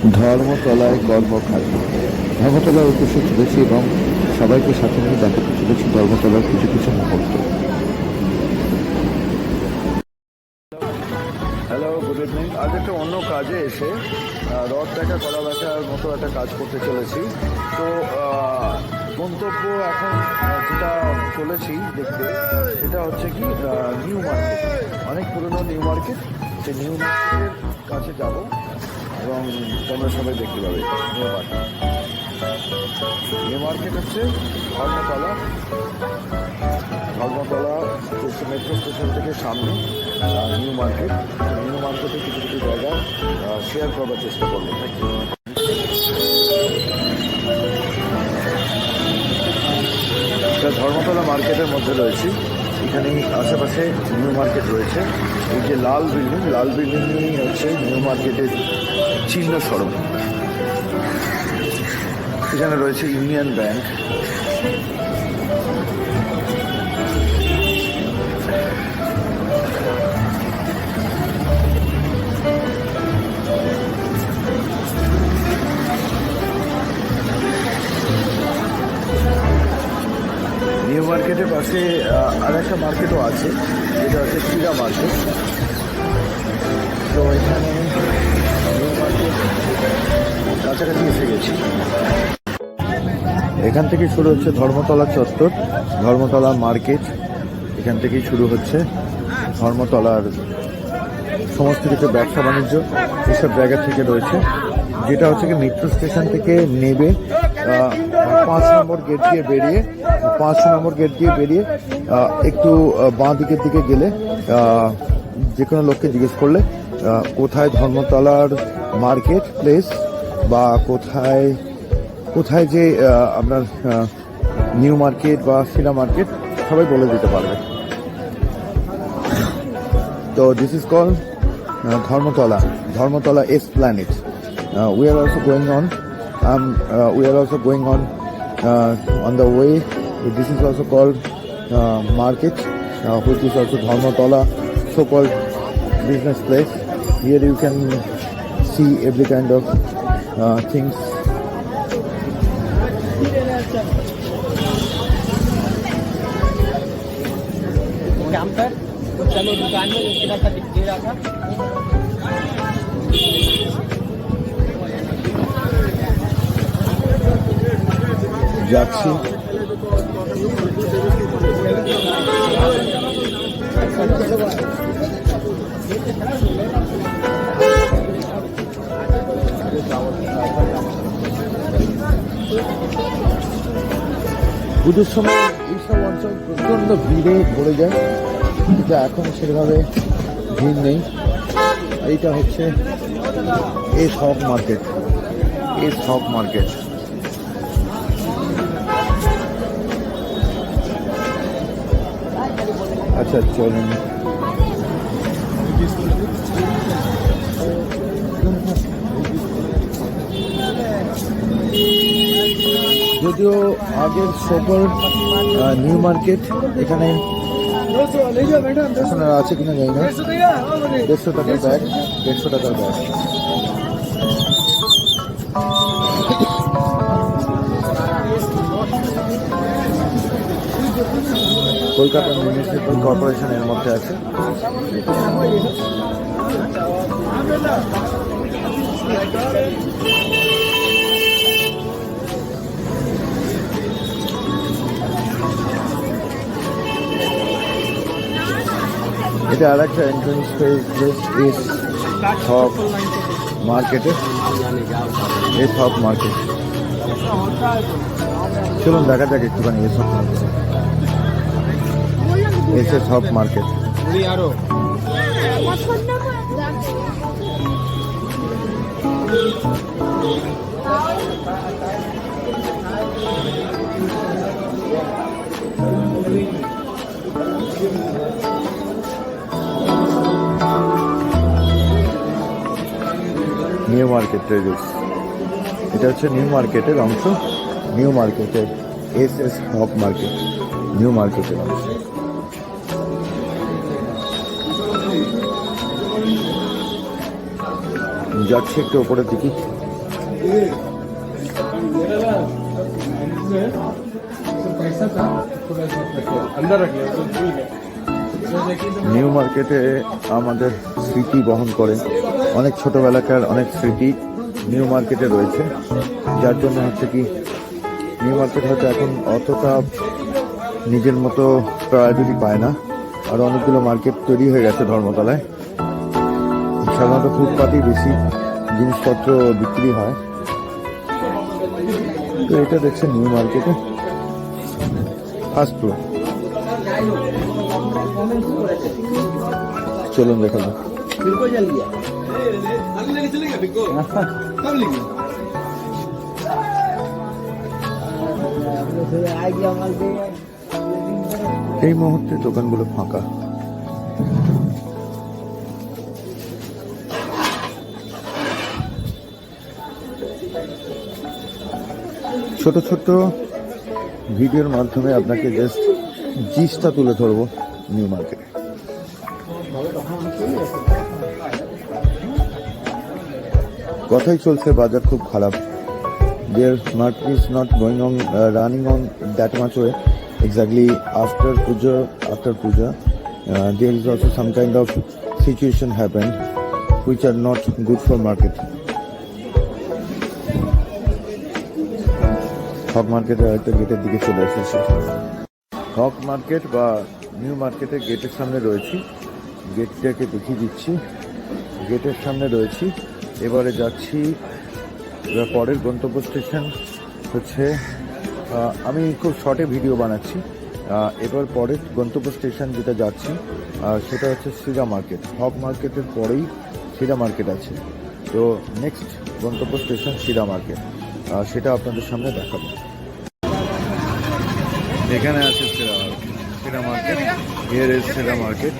ধর্মতলায় কর্মকাণ্ড। ধর্মতলার উদ্দেশ্যে চলেছি এবং সবাইকে সাথে নিয়ে দেখাতে চলেছি ধর্মতলার কিছু কিছু মুহূর্ত। Hello, good evening. আজ একটা অন্য কাজে এসে রথ দেখা কলা দেখার মতো একটা কাজ করতে চলেছি। তো গন্তব্য এখন যেটা চলেছি দেখতে, সেটা হচ্ছে কি নিউ মার্কেট, অনেক পুরনো নিউ মার্কেট। সেই নিউ মার্কেটের কাছে যাব এবং তোমরা সবাই দেখতে পাবে নিউ মার্কেট। নিউ মার্কেট হচ্ছে ধর্মতলা মেট্রো স্টেশন থেকে সামনে নিউ মার্কেট। নিউ মার্কেটে কিছু কিছু জায়গা শেয়ার করবার চেষ্টা করবো। Thank you. ধর্মতলা মার্কেটের মধ্যে রয়েছি। এখানে আশেপাশে নিউ মার্কেট রয়েছে। এই যে লাল বিল্ডিংই হচ্ছে নিউ মার্কেটের চিহ্ন স্বরূপ। এখানে রয়েছে ইউনিয়ন ব্যাংক। নিউ মার্কেটের পাশে আর একটা মার্কেটও আছে, যেটা হচ্ছে চিরা মার্কেট। তো এখানে নিউ মার্কেট কাছাকাছি এসে গেছি। এখান থেকে শুরু হচ্ছে ধর্মতলা চত্বর, ধর্মতলা মার্কেট। এখান থেকেই শুরু হচ্ছে ধর্মতলার সমস্ত কিছু ব্যবসা বাণিজ্য এসব জায়গা থেকে রয়েছে। যেটা হচ্ছে কি মেট্রো স্টেশন থেকে নেবে 5 নম্বর গেট দিয়ে বেরিয়ে একটু বাঁ দিকের দিকে গেলে যে কোনো লোককে জিজ্ঞেস করলে কোথায় ধর্মতলার মার্কেট প্লেস বা কোথায় যে আপনার নিউ মার্কেট বা শিলা মার্কেট, সবাই বলে দিতে পারবে। তো this is called Dharmatala Esplanade. We are also going on the way. This is also called market, which is also Dharmatala, so-called business place. Here you can see every kind of things. चलो दुकान में दे रहा था। যাচ্ছি। পুজোর সময় এইসব অঞ্চল প্রচন্ড ভিড়ে ভরে যায়, কিন্তু এখন সেভাবে ভিড় নেই। এইটা হচ্ছে এস হক মার্কেট। আচ্ছা, চলুন। যদিও আগের সকল নিউ মার্কেট এখানে এখন আর আছে কিনা জানি না। 150 টাকার ব্যাগ। কলকাতা মিউনিসিপ্যাল কর্পোরেশনের মধ্যে আছে। এটা আর একটা এন্ট্রেন্স এস হক মার্কেটে। চলুন দেখা যাক একটুখানি এস হক মার্কেট। নিউ মার্কেট ট্রেডার্স, এটা হচ্ছে নিউ মার্কেটের অংশ। নিউ মার্কেটের এস হক মার্কেট, নিউ মার্কেটের অংশ। যাচ্ছি একটু ওপরের দিকে। पैसा था थोड़ा सा अंदर रख लिया तो भूल गया নিউ মার্কেটে আমাদের স্মৃতি বহন করে অনেক ছোটবেলাকার অনেক স্মৃতি নিউ মার্কেটে রয়েছে, যার জন্য হচ্ছে কি নিউ মার্কেট হয়তো এখন অতটা নিজের মতো প্রায়োরিটি পায় না। আর অনেকগুলো মার্কেট তৈরি হয়ে গেছে ধর্মতলায়, সাধারণত ফুটপাতেই বেশি জিনিসপত্র বিক্রি হয়। তো এটা দেখছেন নিউ মার্কেটে ফার্স্ট ফ্লোর। চলুন দেখা যাক। এই মুহূর্তে দোকানগুলো ফাঁকা। ছোট ছোট ভিডিওর মাধ্যমে আপনাকে জাস্ট জিসটা তুলে ধরবো নিউ মার্কেটে। কথাই চলছে বাজার খুব খারাপ। Their market is not going on, running on that much way. Exactly after puja, there is also some kind of situation happened, which are not good for market. হক মার্কেটে হয়তো গেটের দিকে চলে এসেছে। হক মার্কেট বা নিউ মার্কেটের গেটের সামনে রয়েছি, গেটটাকে দেখিয়ে দিচ্ছি। গেটের সামনে রয়েছি, এবারে যাচ্ছি। পরের গন্তব্য স্টেশন হচ্ছে, আমি খুব শর্টে ভিডিও বানাচ্ছি। এবার পরের গন্তব্য স্টেশন যেটা যাচ্ছি সেটা হচ্ছে সিরা মার্কেট। হক মার্কেটের পরেই সিরা মার্কেট আছে। তো নেক্সট গন্তব্য স্টেশন সিরা মার্কেট, সেটা আপনাদের সামনে দেখাবো। এখানে আছে সিরা market. Here is Sira market.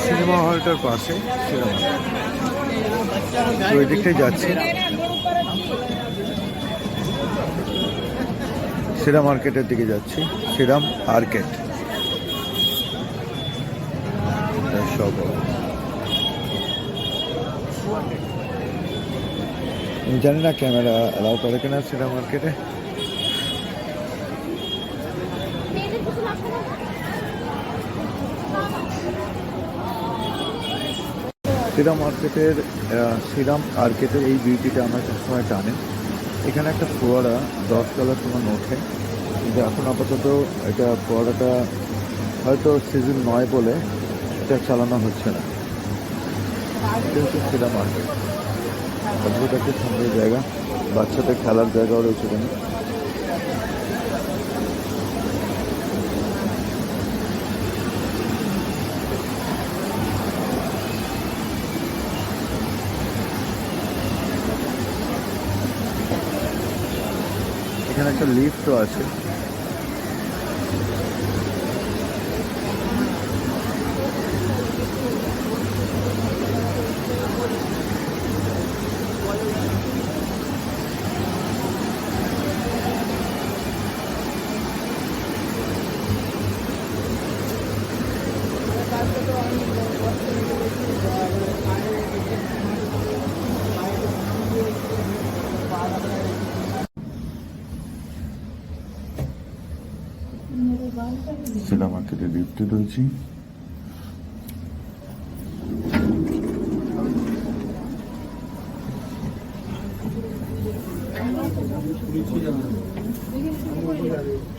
Cinema হলটার পাশে সিরা মার্কেট। তো ওই দিকটাই যাচ্ছি। সিরা মার্কেটের দিকে যাচ্ছি। সিরাম আর্কেট সব। আমি জানি না ক্যামেরা অ্যালাউ করে কিনা সিরা মার্কেটে। সিরাম মার্কেটের সিরাম আর্কেটের এই বিউটিটা আমার সবসময় টানে। এখানে একটা ফোয়ারা 10 তলার সময় ওঠে, কিন্তু এখন আপাতত এটা ফোয়ারাটা হয়তো সিজন নয় বলে এটা চালানো হচ্ছে না। এটা হচ্ছে সিরাম মার্কেট। অদ্ভুত একটা সুন্দর জায়গা, বাচ্চাদের খেলার জায়গাও রয়েছে এখানে। এখানে একটা লিফটও আছে। সিরা মার্কেটে লিফটে রয়েছি।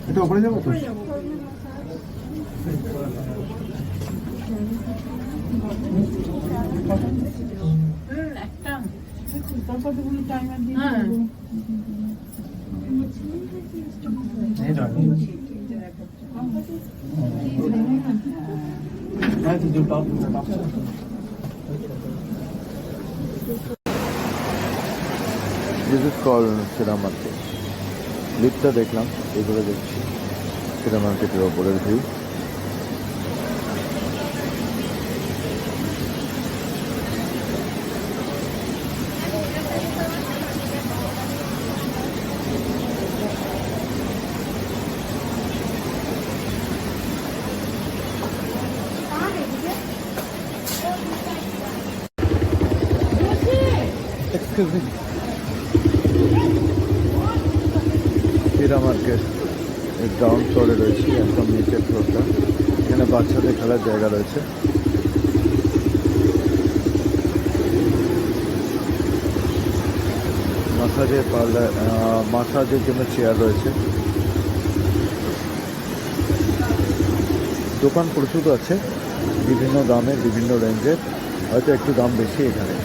এটা ওপরে যাবো তো? This is called Sira market. লিফটটা দেখলাম, এইগুলো দেখছি সিরা মার্কেটের ওপরের ভিউ। Excuse me. হীরা মার্কেট এর গ্রাউন্ড ফ্লোরে রয়েছে, একদম নিচের ফ্লোরটা। এখানে বাচ্চাদের খেলার জায়গা রয়েছে। মাসাজের জন্য চেয়ার রয়েছে। দোকান প্রচুর আছে, বিভিন্ন দামের, বিভিন্ন রেঞ্জের, হয়তো একটু দাম বেশি এখানে।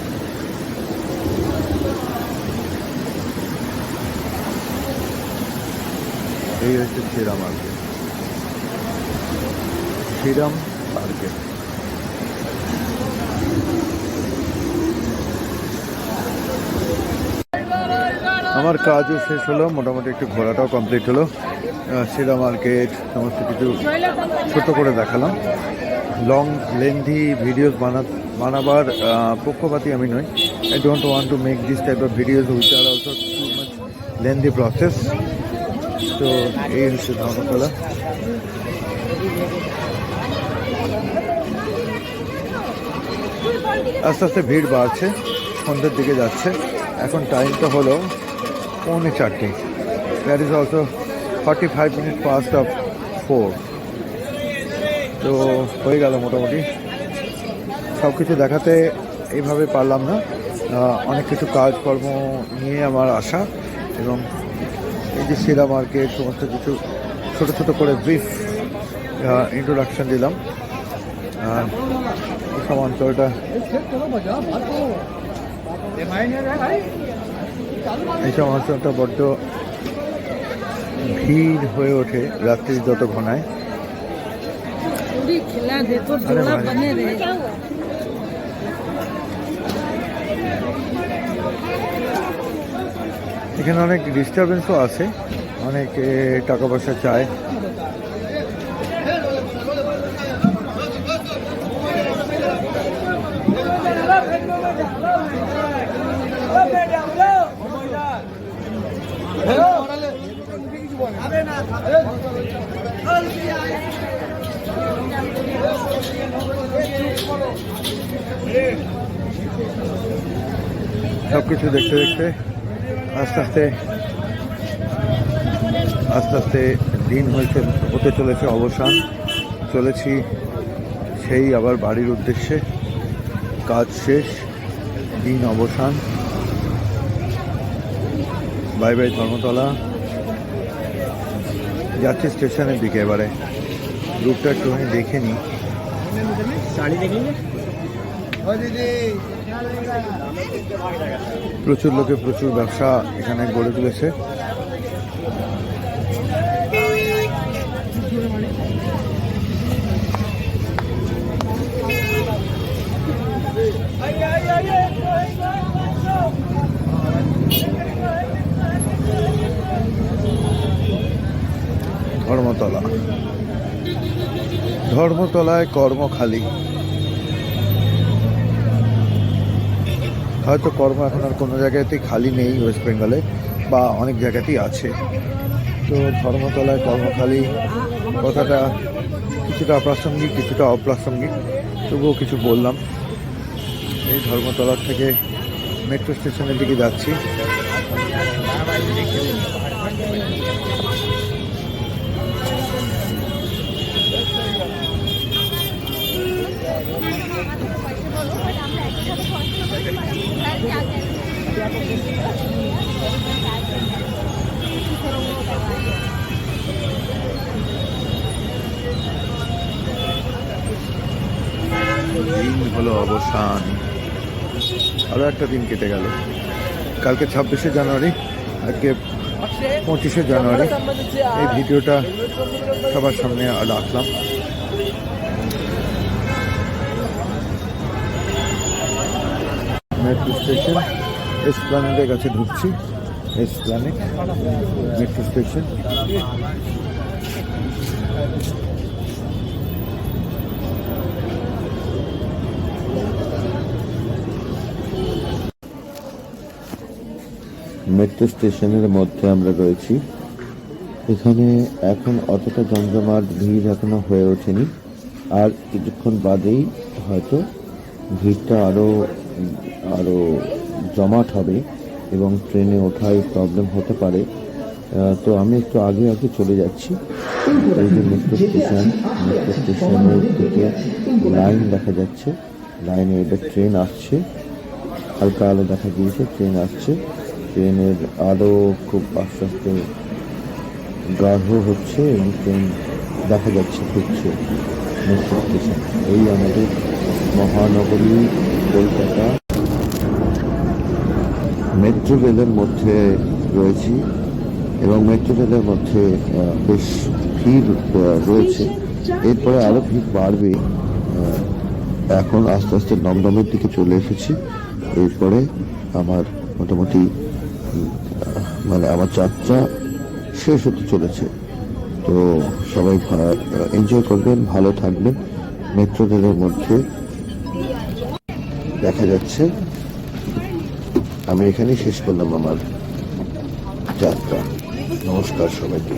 এই হচ্ছে শ্রীরাম মার্কেট, শ্রীরাম মার্কেট। আমার কাজও শেষ হলো, মোটামুটি একটু ঘোরাটাও কমপ্লিট হলো। শ্রীরাম মার্কেট সমস্ত কিছু ছোট করে দেখালাম। লং লেন্থি ভিডিওস বানাবার পক্ষপাতী আমি নই। I don't want to make this type of videos which are also too much lengthy process. তো এই হচ্ছে ধর্মতলা। আস্তে আস্তে ভিড় বাড়ছে, সন্ধ্যের দিকে যাচ্ছে। এখন টাইমটা হলো 3:45। That is also 45 minute past of 4। তো হয়ে গেল মোটামুটি। সব কিছু দেখাতে এইভাবে পারলাম না, অনেক কিছু কাজকর্ম নিয়ে আমার আশা। এবং এই যে শ্রীরা মার্কেট সমস্ত কিছু ছোট ছোট করে ব্রিফ ইন্ট্রোডাকশন দিলাম। সব অঞ্চলটা, এইসব অঞ্চলটা বড্ড ভিড় হয়ে ওঠে রাত্রি যত ঘনায়। এখানে অনেক ডিস্টারবেন্সও আছে, অনেক টাকা পয়সা চায়। সবকিছু দেখতে দেখতে আস্তে আস্তে দিন হতে চলেছে অবসান। চলেছি সেই আবার বাড়ির উদ্দেশ্যে। কাজ শেষ, দিন অবসান। Bye bye Dharmatala. যাচ্ছি স্টেশনের দিকে। এবারে রুটটা একটুখানি দেখে নিই। প্রচুর লোকে প্রচুর ব্যবসা এখানে গড়ে তুলেছে। ধর্মতলায় কর্মখালি। হয়তো কর্ম এখন আর কোনো জায়গাতেই খালি নেই ওয়েস্ট বেঙ্গলে, বা অনেক জায়গাতেই আছে। তো ধর্মতলায় কর্মখালি কথাটা কিছুটা অপ্রাসঙ্গিক, কিছুটা অপ্রাসঙ্গিক, তবুও কিছু বললাম। এই ধর্মতলার থেকে মেট্রো স্টেশনের দিকে যাচ্ছি। দিন হলো অবসান, আরো একটা দিন কেটে গেল। কালকে 26শে জানুয়ারি, আজকে 25শে জানুয়ারি। এই ভিডিওটা সবার সামনে রাখলাম। মেট্রো স্টেশন এসপ্ল্যানেডের কাছে ঢুকছি। Esplanade metro station. মেট্রো স্টেশনের মধ্যে আমরা রয়েছি। এখানে এখন অতটা জমজমাট ভিড় এখনো হয়ে ওঠেনি, আর কিছুক্ষণ বাদেই হয়তো ভিড়টা আরো জমাট হবে এবং ট্রেনে ওঠায় প্রবলেম হতে পারে। তো আমি একটু আগে আগে চলে যাচ্ছি। এই যে মেট্রো স্টেশনের দিকে লাইন দেখা যাচ্ছে, লাইনে এবার ট্রেন আসছে, হালকা আলো দেখা গিয়েছে, ট্রেন আসছে। ট্রেনের আলো খুব আস্তে আস্তে গাঢ় হচ্ছে এবং ট্রেন দেখা যাচ্ছে ঢুকছে মেট্রো স্টেশন। এই আমাদের মহানগরী কলকাতা মেট্রো রেলের মধ্যে রয়েছি এবং মেট্রো রেলের মধ্যে বেশ ভিড় রয়েছে। এরপরে আরও ভিড় বাড়বে। এখন আস্তে আস্তে দমদমের দিকে চলে এসেছি। এরপরে আমার মোটামুটি মানে আমার যাত্রা শেষ হতে চলেছে। তো সবাই এনজয় করবেন, ভালো থাকবেন। মেট্রো রেলের মধ্যে দেখা যাচ্ছে। আমি এখানেই শেষ করলাম আমার যাত্রা। নমস্কার সবাইকে।